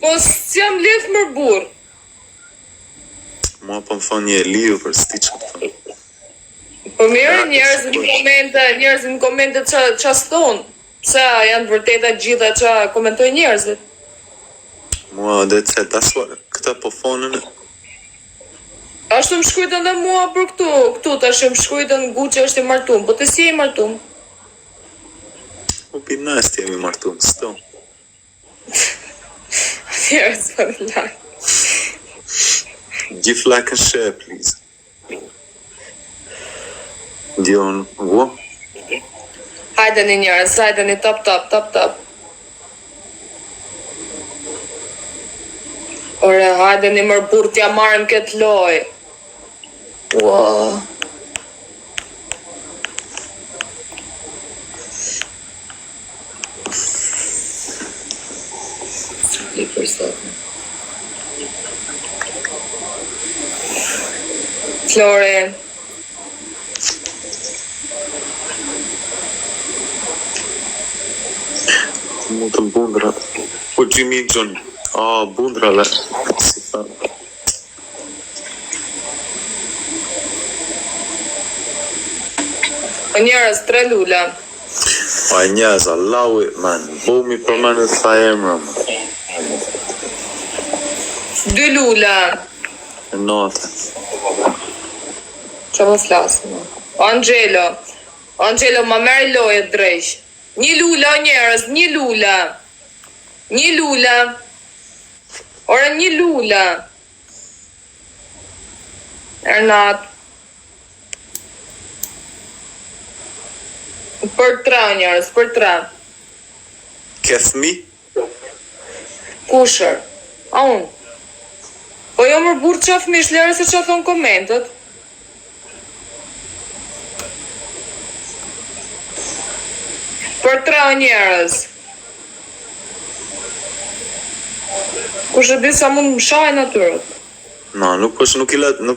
Po s'jam lidh më burr. Mua po më thonë një e lidhë për s'ti që të thonë. Po mirë, njerëzit në komente qa s'ton. Pse janë vërteta gjitha qa komentojnë njerëzit. Mua dhe të këta po fonën. Ashtu më shkujtën dhe mua për këtu tash më shkujtën Guçi është i martum, po të si e i martum? Po pinës të jemi martum, s'to. Njerëz për në lajë. Give like and share, please. Dion, wo? Hajdeni njerëz, hajdeni top. Ore, hajdeni mërë burë t'ja marrim këtë lojë. Ua. Sali për sotën. Flore. Mu të bundra. Po Jimmy John. Bundra le. Si fa. Njerëz, 3 lula. Pa njerëz, Allahu, man. Bumi për me në tha emra, man. 2 lula. E natë. Që më flasë, më. Angelo, ma meri loje drejsh. 1 lula, njerëz, 1 lula. 1 lula. Ore 1 lula. Ernat. Për 3 njerëz, për 3. Ke fmi? Kushër? A unë? Po jo më burë që fëmish lërë se që thonë komentet. Për 3 njerëz. Kush e di sa mund më shajnë atyrët? Na, nuk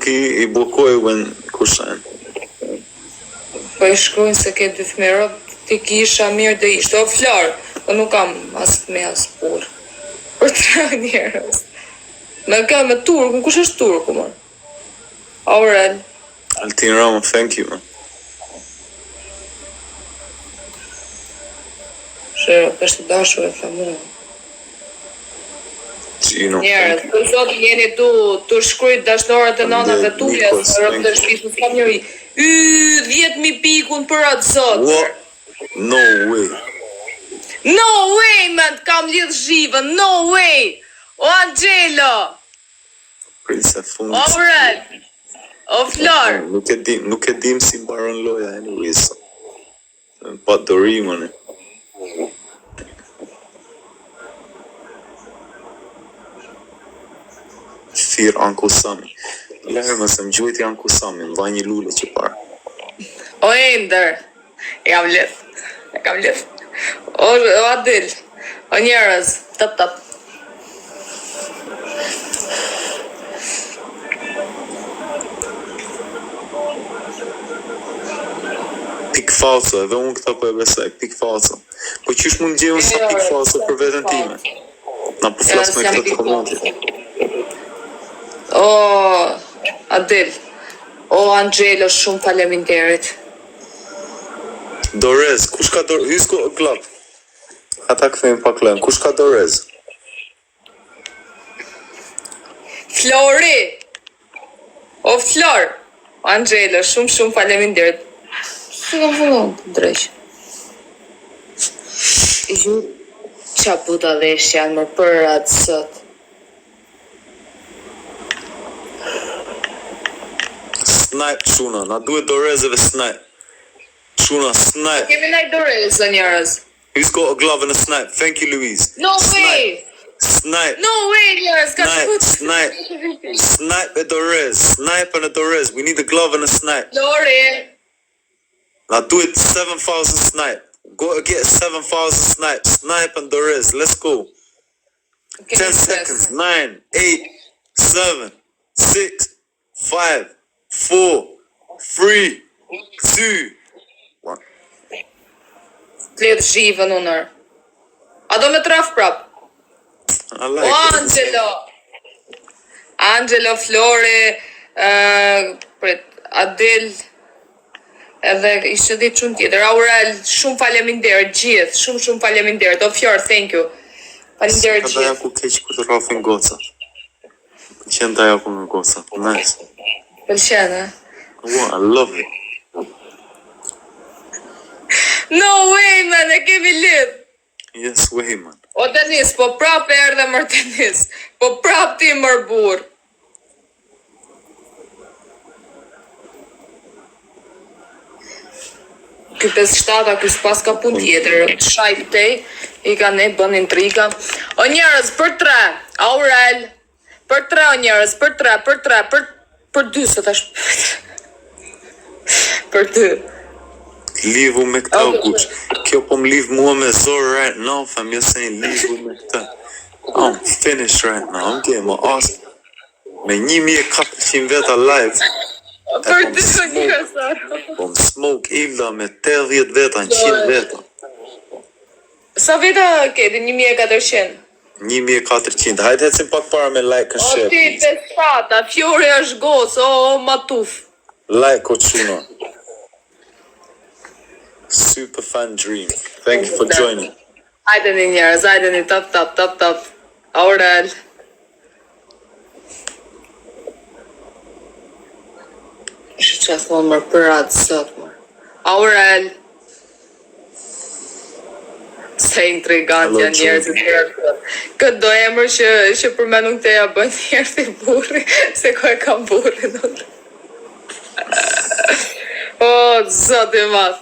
i blokoj when kushajnë. Po i shkrujnë se ke 2 fëmira, ti kisha mirë dhe ishte. O Flor, po nuk kam as fëmi as burë. Për 3 njerëz. Me turku, kush është turku, mërë? Aurel. Altin Rama, thank you, man. Shërë, është dashur e flamurë. Njerëz, për zotë jeni tu shkrujt dashnorët e nanave tuja, së rëmë të shpisë, në s'kam njëri. 10.000 pikun për atë zotë. What? No way. No way, man, kam lidh zhivën, no way. O Angelo. Prince e fundit. Aurel. O Flor. Nuk e dim si mbaron loja, anyways. Pa dorimën e. Fir Uncle Sami. Lërë mëse më gjujti Uncle Sami, më vaj një lullë që parë. O Ender. E kam lidh. O Adil. O njerëz. Tap. Pik falso, edhe unë këta po e besaj, pik falso. Po qysh mund gjevën sa pik falso për vetën time? Na po flas me këtë të komentit. O Adil. O Angelo, shumë faleminderit. Dorez, kush ka Dorez? Hysko klap. Ata këthejmë pa klem. Kush ka Dorez? Flori. O Flor. Angelo, shumë faleminderit. Se kam fillon të drejsh. Ju qa buda dhesh janë më për atë sot. Snipe, shuna. Na duhet Dorezeve snipe. Shuna, snipe. Kemi naj Doreza njerëz. Who's got a glove and a snipe? Thank you, Louise. No way! Snipe. No way, njerëz, ka shkut. Snipe e Dorez. Snipe and a Dorez. We need a glove and a snipe. Lori. Now do it 7,000 snipe. Go get 7,000 snipe. Snipe and Dorez. Let's go. Okay, 10 seconds. 9, 8, 7, 6, 5, 4, 3, 2, 1. Të letë zhivën unër. A do me traf prap? I O, like it. Angelo, Flori, Adel, edhe ishte ditë shumë tjetër. Aurel, shumë faleminderit gjithë, shumë faleminderit. Ofjor, thank you. Faleminderit Ka daja gjithë. ku keq kur të rrafin goca. Qenë daja ku me goca. Nice. Pëlqen, e? Wow, I love it. No way, man, e kemi lidh. Yes, way, man. O Denis, po prap e erdhe mër Denis. Po prap ti mër burr. Ky 5-7, ky s'pas ka pun tjetër. Shaj tej, i ka ne bën intriga. O njerëz, për 3, Aurel. Për 3, o njerëz, për 3, për 2, sot tash. Për 2. Livu me këta kush. Kjo po m'liv mua me zor right now, fam. You're saying livu me këta. I'm finished right now. I'm getting my ass. Me 1400 veta live. Për 2, o njerëz. Po m'smoke Ilda me 80 veta, 100 veta. Sa veta keti? 1400. 1400. Hajde ecim pak para me like and O share, ti please. 5-7, Fjori është gos, o matuf. Like o quna. Super fan dream. Thank you for joining. Hajdeni njerëz, hajdeni, tap. Aurel. Shë që thonë mërë për atë sot, mërë. Aurel. Se intrigant janë njerëzit të rëtë. Këtë do emër që përmenu këtë ja bën njerëz i burri, se ko e kam burri në të. O, zot i madh.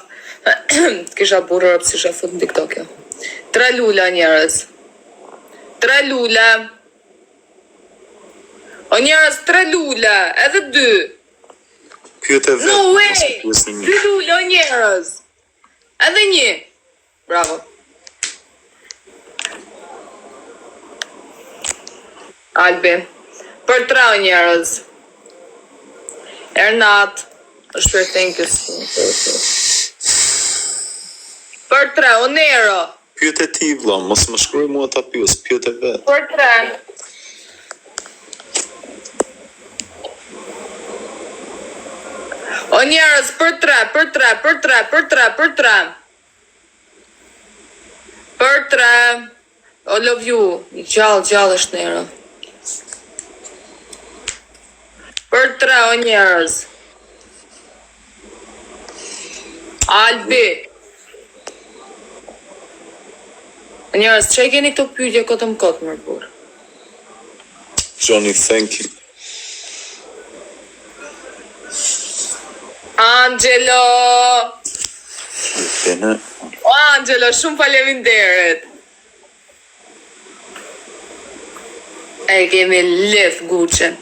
Kisha burrë si isha fut në TikTok, jo. 3 lula njerëz. 3 lula. O njerëz, 3 lula, edhe 2. Pyete vetë. No way! mos e 2 lula, o njerëz. Edhe 1. Bravo. Albi. Për 3 o njerëz. Ernat. Është për thank you. Për 3, o Nero. Pyete ti vlla, mos më shkruaj mua ta pyes, pyete vetë. Për 3. O njerëz, për 3. Për 3. O love you. Gjallë është Nero. Për 3, o njerëz. Albi. O njerëz, që e keni këto pyetje këtë më kotë mërë burë? Johnny, thank you. Angelo! Bene. O Angelo, shumë faleminderit. E kemi lidh guqen.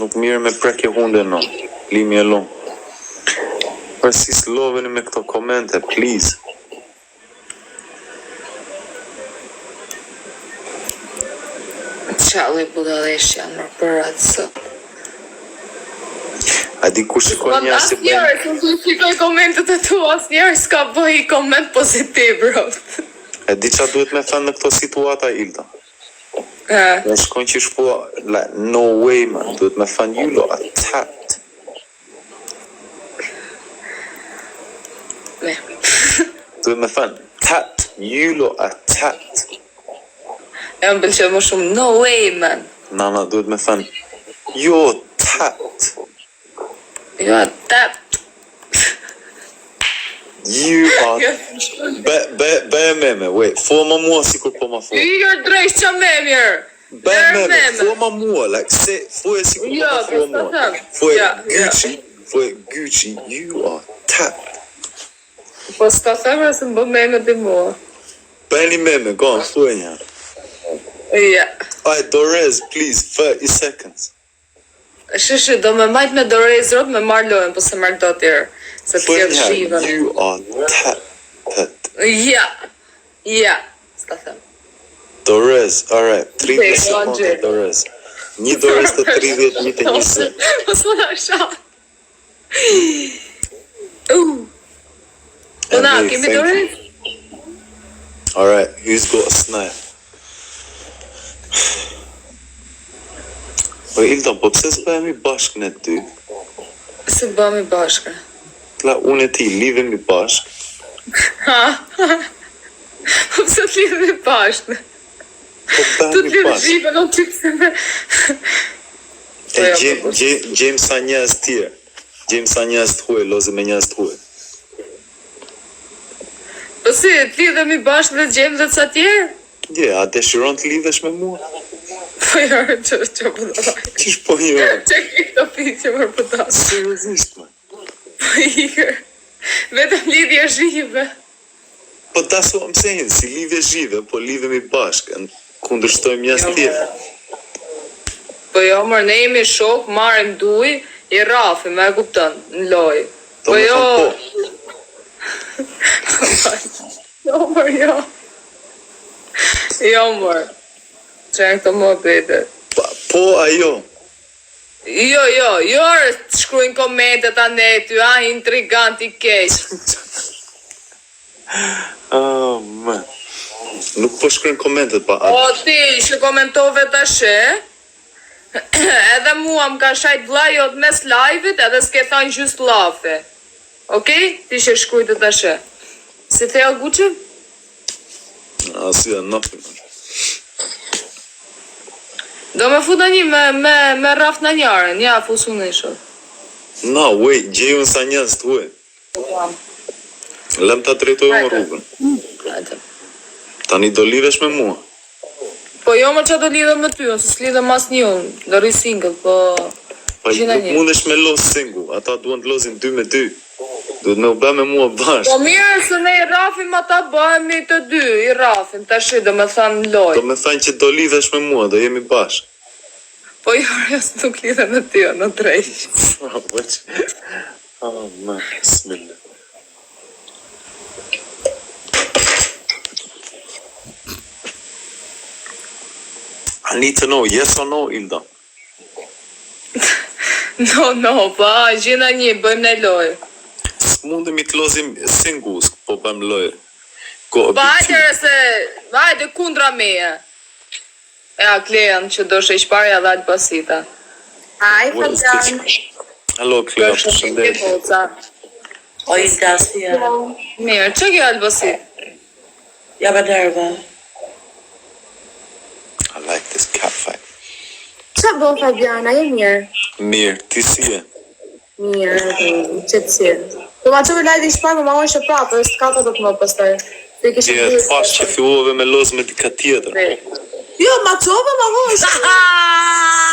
Nuk mirë me prekje hunde no. Limi e long. Për si s'loveni me këto komente, please. Qalli budalesh janë më për atë sot. A di ku shikon njerëz si bëjnë? Asnjëherë, kur shikoj komentet e tua, asnjëherë s'ka bëj koment pozitiv, bro. E di qa duhet me thënë në këto situata, Ilda? Në shkon që shpo, like, no way, man. Duhet me thënë, you lot are tapped. Ne. Duhet me thënë, tapped. You lot are tapped. E më pëlqen më shumë, no way, man. Nana, duhet me thënë, you're tapped. Jo, tap. You are... Be meme, wait. Forma mua si kur po ma fo. You're drejt që me mirë. Be meme, forma mua, like, se, foje si kur po ma fo mua. Foje Gucci, you are tapped. Po s'ta themra se më bë meme dhe mua. Bëni meme, go on, foje një. Ja. Alright, Dorez, please, 30 seconds. Shishi, do me majt me Dorez rot me marrë lojën, po se marrë do tjerë. Se të Foje jetë një, shivën. you are tapped. Ja, s'ta them. Dorez, alright, 30 Okay, seconds, Angel. Dorez. Një Dorez të 30, një të 20. Mos më na shat. Po na, Anyway, kemi thank Dorez? Alright, who's got a snap? Po Ilda, po pse s'bëhemi bashkë ne ty? Se bëmi bashkë. La unë e ti lidhemi bashkë. Ha? Po pse të lidhemi bashkë? Po Tu të bëhemi lidhë bashkë. shqipe, në ty pse me... E gjejmë sa njerëz tjerë. Gjejmë sa njerëz të huaj, loze me njerëz të huaj. Po si, të lidhemi bashkë dhe gjejmë dhe ca tjerë? A dëshiron të lidhesh me mua? Po jo, që po da vaj. Qish po jo? Që ki këto pikë më përtas. Seriozisht, man. Po ikër. Vetëm lidhje zhive. Po that's what I'm saying, si lidhje zhive, po lidhemi bashkë, kundërshtojmë njerëz tjerë. Po jo, mërë, ne jemi shok, marrim duj, i rafi, me e kuptën, në loj. Po jo... Jo, mërë, jo. Jo, mërë. Që e në këto më bete. Po, ajo. Jo, të shkruajnë komentet anë ty, intrigant i keq. Oh, man. Nuk po shkruajnë komentet, pa. O, ti, që komentove të ashe, edhe mua më ka shajt vlla jot mes live-it edhe s'ke thënë gjysë llafe. Okej? Ti që shkrujtë të ashe. Si thea Gucci? Asja, nothing. Do me futa një me raft në njërën, ja, fusu në isho. No, wait, gjejun sa njerëz të huaj. Lëm ta drejtojmë rrugën. Hajde. Tani do lidhesh me mua. Po jo më që do lidhe me ty, ose s'lidhe mas një, do rri single, po... Pa Gjina nuk një. mundesh me los single, ata duan të losin 2 me 2. Duhet me u bë me mua Po bashkë. mirë, se ne i rafim ata bëhemi të dy, i rafim, të shi, do me thanë loj. Do me thënë që do lidhesh me mua, do jemi bashkë. Po jo, jas nuk lidhe me ty, në drejsh. Oh, man, bismillah. I need to know, yes or no, Ilda? No, pa, gjina një, bëjmë ne loj. S'mundemi të lozim singles, po bëjmë lojë. Pa hajtëre se, hajde kundra meje. Ja, Klean, që do shë ishparja dhe Albasita. Hi, Fabian. Hello, Cleo, përshëndet. O Ilda, si e? Mirë, që kjo Albasit? Ja ba derve. I like this cat fight. Qa bo, Fabiana, je mirë? Mirë, ti si e? Mirë, qëtësirë. Po ma qëve lajdi shpaj, ma ojnë shë prapë, dhe s'ka të të më pëstaj. Je të pash që filluove me loz me dika tjetër. Jo, ma qove, ma ojnë shë.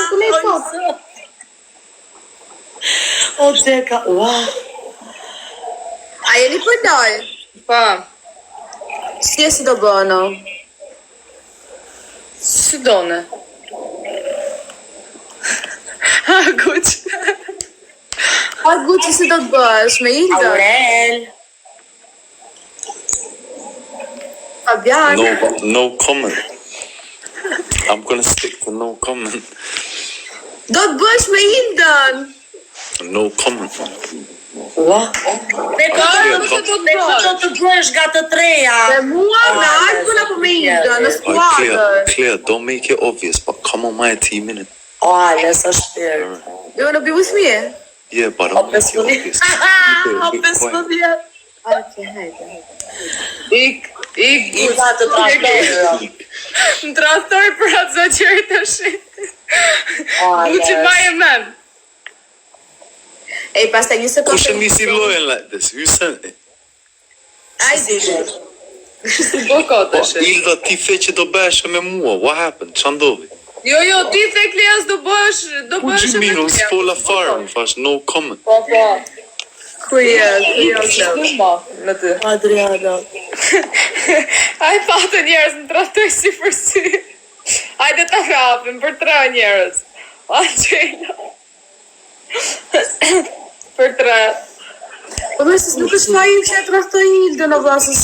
Ku me i thotë? O, deka, ua. A jeni për loj? Pa, Si e si do bëno? si done? Ha, Guq. A Gucci si do të bësh, me Ilda? Aurel. Fabian? No comment. I'm gonna stick to no comment. Do të bësh me Ildën? No comment. Ua. Ne Ka, këtë nuk se do të ne këtë bësh. do të bësh nga të treja. Me mua, me Alkun apo me Ildën, në skuadër? Claire, don't make it obvious, but come on my team in it. O, Ales, është pirë. You wanna be with me? Yeah, but don't make it obvious. O, Keep it quiet. Okay, hajde. Ik, I dha të transferë. në trastor për atë zëqëri të shi. O, Guqi Ales. ma e men. Ej, pastaj një sekundë. Kush e nisi lojën like this? Who sent it? Ai di. Si boko të shi. Ilda, ti the që do bëhesh me mua. What happened? Qa ndodhi? Jo, ti the Kleas do bësh Ku gjiminu, s'fola fare, më thash, no comment. Po. Ku je? Me ty. Adriana. Ai patë njerëz në trahtoj si për sy. Hajde ta hapim për 3 njerëz. Angela. Për 3. Po mësës nuk është fa im që e trahtoj Ildën, o vlasës.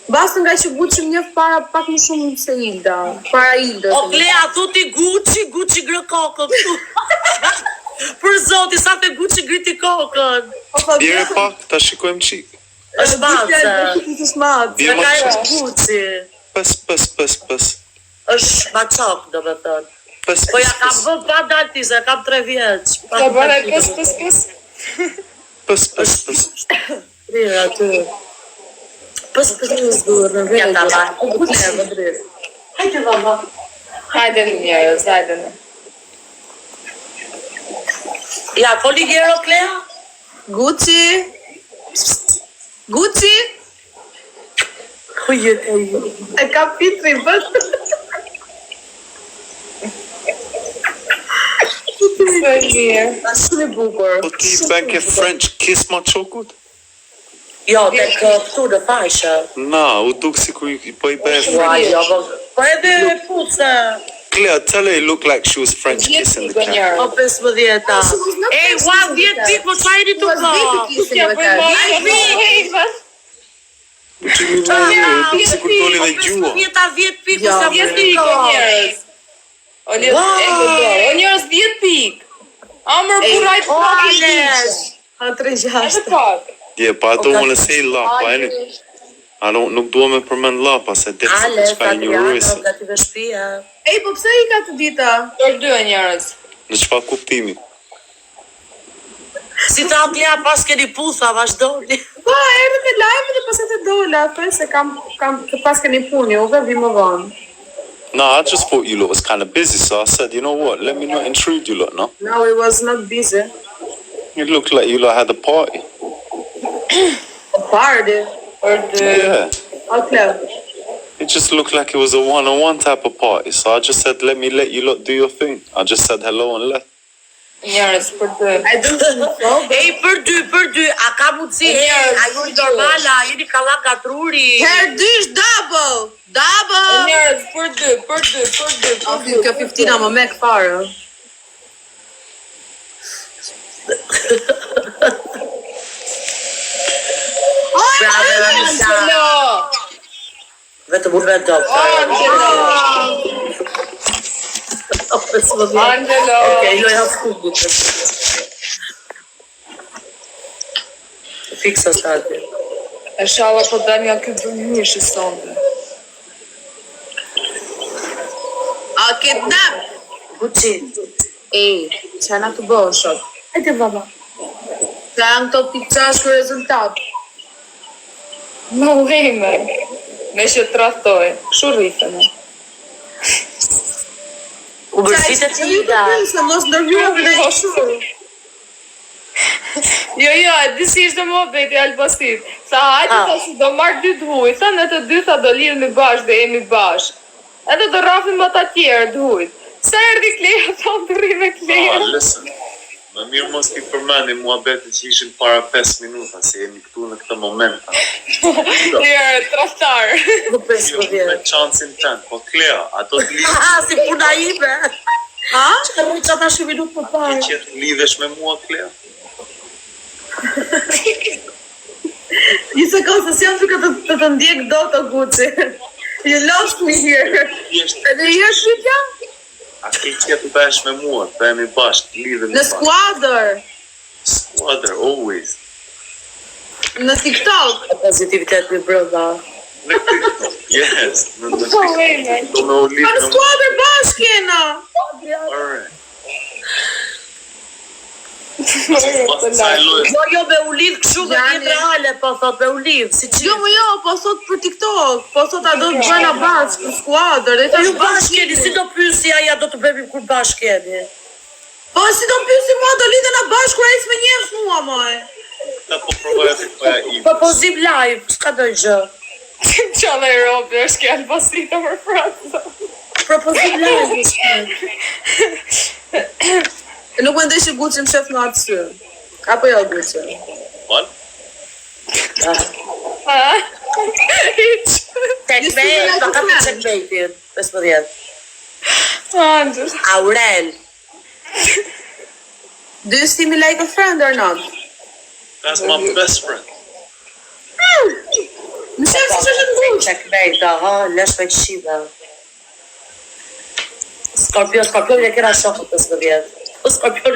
Basë nga që Gucci më njëf para pak më shumë se Ilda. Para Ildës. O, Klea, thuti Gucci grë kokën. Për zoti, sa te Gucci griti kokën. Bjere pak, ta shikojmë qik. është mace. Është mace. Bie Ka ma është Gucci. Pës. Është maçok, do me thënë. Pës. Po ja kam vë pa daltis, e kam 3 vjeç. Ja bëre pës. Pës. Rira aty. Pës durë, ja ta ba. Hajde valla. Hajde njerëz, hajde në. Ja, foli gjero Klea? Gucci. Gucci. Ku jetë e ju? E ka pitri bët. Së mirë. Shumë i bukur. Po ti bën ke French kiss ma çokut? Jo, tek këtu në faqe. Na, u duk sikur po i bëj. Jo, po edhe puce. Claire, tell her it looked like she was French kissing the cat. Po 15-ta. Ej, ua 10 pik, po çfarë jeni tu ka? What you mean? U duk sikur doli dhe gjua. 10 pik, Ja, sa 10 10 pikë pik. njerëz. O njerëz 10 pikë. Amër buraj të Alesh. Ha 3-6. Edhe pak. Yeah, but I don't want to say lapa, innit? Nuk dua me përmend lapa, se del se Alesh, çka ignorojse. Adriana, gati dhe shtëpia. Ej, po pse i ka të dita? Për dy njerëz. Në çfarë kuptimi? Si ta Klea pas keni putha, vazhdoni. Po, erdhe me live dhe pas e të dola, thoj se kam pas keni puni, uve vi më vonë. Nah, I just thought you lot was kind of busy, so I said, you know what, let me not intrude you lot, no? No, it was not busy. It looked like you lot had a party. A party. Për dy. Yeah. Okay. It just looked like it was a one-on-one type of party, so I just said, let you lot do your thing. I just said hello and left. Njerëz për dy. I don't think so. Ej, për dy, a ka mundësi? A ju normala, jeni kalla gatruri. Her dysh double. Double. Njerëz për dy. Afi, ka 15 më mek fare. Bravo, Anisa. Angelo. Vetëm unë vetë Angelo. Okej, loja fugë. Fiksa stati. E shala po dal nga ky dëmish i sonde. A kidnap. Gucci. Ej, që na të bëhë shok. Hajde baba. Se janë këto pikqash për rezultat. Më ujme. Me që të rahtoj. Shu rrife me. U bërësit e tida. Se mos ndërhyra për e shumë. Jo, e disi ishte më beti Albasit. Sa hajtë ta si do marrë 2 huj. Sa në të 2 tha do lirë në bashkë dhe jemi bashkë. Edhe do rafin më ta tjerë dhujt. Sa erdi Kleja, thonë të rri me Kleja. Listen. Më mirë mos t'i përmeni muhabetet që ishin para 5 minuta, se jemi këtu në këtë moment. Tjerë, traftar. Nuk 15. Me qancin tënë, po Klea, ato të lidhë Ha, si puna ime. Ha? Që rrë që ata 10 minutë për parë. që të lidhesh me mua, Klea? Një sekundë, se jam duke të ndjek do të Gucci. You lost me here. Edhe je shqipja? A ke që të bësh me mua, të bëhemi bashkë, të lidhemi Në skuadër. Squatter, always. Në TikTok. Pozitivitet në brënda. Në TikTok, yes. Në Po TikTok. ujme. Do me u Pa lidhë në me mua. skuadër bashkë jena. Alright. Jo, me u lidh këshu me Jani. një reale, po thot me u lidh, si që. Jo, po sot për TikTok. Po sot a do të bëjna bashkë për skuadër. Dhe Ju bashkë jeni, si do pysi aja do të bëjmë kur bashkë jeni. Po si do pyesi mua do lidhena bashkë kur ai s'më njeh mua më. Ta po provoj atë këja i. Po pozim live, s'ka do gjë. Qale e robi, është ke Albasita për Franca. Propozim live, Nuk mendoj që Gucci më shef në atë sy. Apo jo Gucci? Val? Checkmate, pa ka të checkmate-in, 15. Andër. Aurel. Do you see me like a friend or not? That's my best friend. Më shef si që është në Gucci. Checkmate, aha, lesh me qishida. Skorpion e kera shokët 15. Skorpion